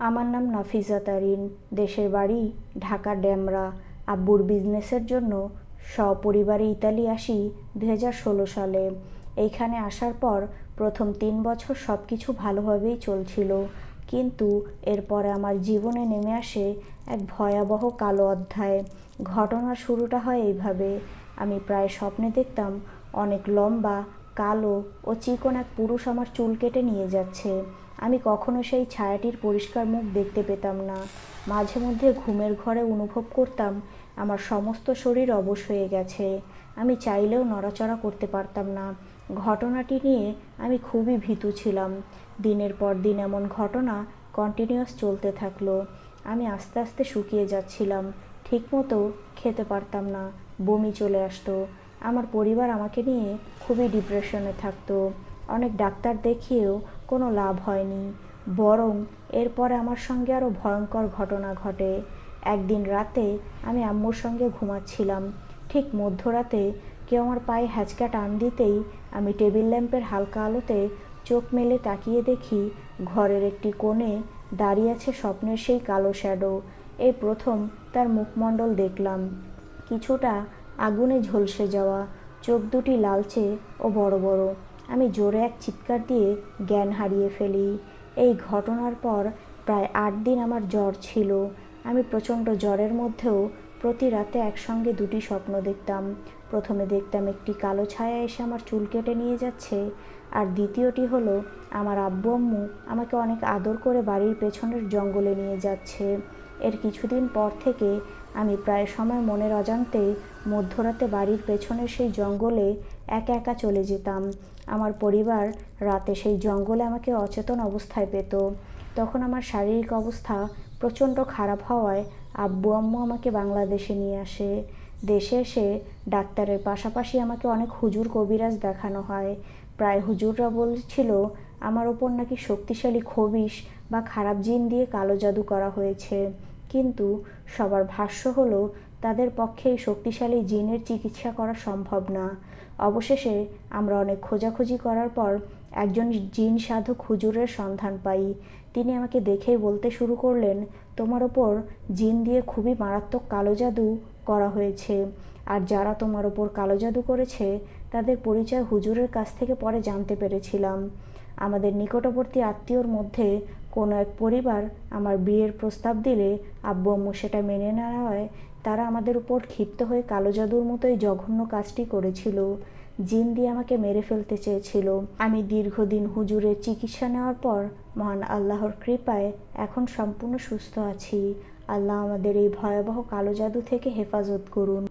আমার নাম নাফিজা তারিন। দেশের বাড়ি ঢাকা ডেমরা। আব্বুর বিজনেসের জন্য সপরিবারে ইতালি আসি 2016 সালে। এইখানে আসার পর প্রথম 3 বছর সব কিছু ভালোভাবেই চলছিল, কিন্তু এরপরে আমার জীবনে নেমে আসে এক ভয়াবহ কালো অধ্যায়। ঘটনার শুরুটা হয় এইভাবে। আমি প্রায় স্বপ্নে দেখতাম অনেক লম্বা, কালো ও চিকন এক পুরুষ আমার চুল কেটে নিয়ে যাচ্ছে। আমি কখনো সেই ছায়াটির পরিষ্কার মুখ দেখতে পেতাম না। মাঝে মধ্যে ঘুমের ঘরে অনুভব করতাম আমার সমস্ত শরীর অবশ হয়ে গেছে। আমি চাইলেও নড়াচড়া করতে পারতাম না। ঘটনাটি নিয়ে আমি খুবই ভীতু ছিলাম। দিনের পর দিন এমন ঘটনা কন্টিনিউয়াস চলতে থাকলো। আমি আস্তে আস্তে শুকিয়ে যাচ্ছিলাম। ঠিকমতো খেতে পারতাম না, বমি চলে আসতো। আমার পরিবার আমাকে নিয়ে খুবই ডিপ্রেশনে থাকতো। অনেক ডাক্তার দেখিয়েও কোনো লাভ হয়নি, বরং এরপরে আমার সঙ্গে আরও ভয়ঙ্কর ঘটনা ঘটে। একদিন রাতে আমি আম্মুর সঙ্গে ঘুমাচ্ছিলাম। ঠিক মধ্যরাতে কেউ আমার পায়ে হ্যাঁচকা টান দিতেই আমি টেবিল ল্যাম্পের হালকা আলোতে চোখ মেলে তাকিয়ে দেখি ঘরের একটি কোণে দাঁড়িয়ে আছে স্বপ্নের সেই কালো শ্যাডো। এই প্রথম তার মুখমণ্ডল দেখলাম, কিছুটা আগুনে ঝলসে যাওয়া, চোখ দুটি লালচে ও বড় বড়। আমি জোরে এক চিৎকার দিয়ে জ্ঞান হারিয়ে ফেলি। এই ঘটনার পর প্রায় 8 দিন আমার জ্বর ছিল। আমি প্রচণ্ড জ্বরের মধ্যেও প্রতি রাতে একসঙ্গে 2টি স্বপ্ন দেখতাম। প্রথমে দেখতাম একটি কালো ছায়া এসে আমার চুল কেটে নিয়ে যাচ্ছে, আর দ্বিতীয়টি হলো আমার আব্বু আম্মু আমাকে অনেক আদর করে বাড়ির পেছনের জঙ্গলে নিয়ে যাচ্ছে। এর কিছুদিন পর থেকে আমি প্রায় সময় মনের অজান্তে মধ্যরাতে বাড়ির পেছনের সেই জঙ্গলে একা একা চলে যেতাম। আমার পরিবার রাতে সেই জঙ্গলে আমাকে অচেতন অবস্থায় পেত। তখন আমার শারীরিক অবস্থা প্রচণ্ড খারাপ হওয়ায় আব্বু আম্মু আমাকে বাংলাদেশে নিয়ে আসে। দেশে এসে ডাক্তারের পাশাপাশি আমাকে অনেক হুজুর কবিরাজ দেখানো হয়। প্রায় হুজুররা বলছিল আমার ওপর নাকি শক্তিশালী খবিশ বা খারাপ জিন দিয়ে কালো জাদু করা হয়েছে, কিন্তু সবার ভাষ্য হলো তাদের পক্ষে এই শক্তিশালী জিনের চিকিৎসা করা সম্ভব না। অবশেষে আমরা অনেক খোঁজাখুঁজি করার পর একজন জিন সাধক হুজুরের সন্ধান পাই। তিনি আমাকে দেখেই বলতে শুরু করলেন, তোমার ওপর জিন দিয়ে খুবই মারাত্মক কালো জাদু করা হয়েছে, আর যারা তোমার ওপর কালো জাদু করেছে তাদের পরিচয় হুজুরের কাছ থেকে পরে জানতে পেরেছিলাম। আমাদের নিকটবর্তী আত্মীয়র মধ্যে কোনো এক পরিবার আমার বিয়ের প্রস্তাব দিলে আব্বু আম্মু সেটা মেনে না নেওয়ায় তারা আমাদের উপর ক্ষিপ্ত হয়ে কালো জাদুর মতোই জঘন্য কাজটি করেছিল। জিন দিয়ে আমাকে মেরে ফেলতে চেয়েছিল। আমি দীর্ঘদিন হুজুরের চিকিৎসা নেওয়ার পর মহান আল্লাহর কৃপায় এখন সম্পূর্ণ সুস্থ আছি। আল্লাহ আমাদের এই ভয়াবহ কালো জাদু থেকে হেফাজত করুন।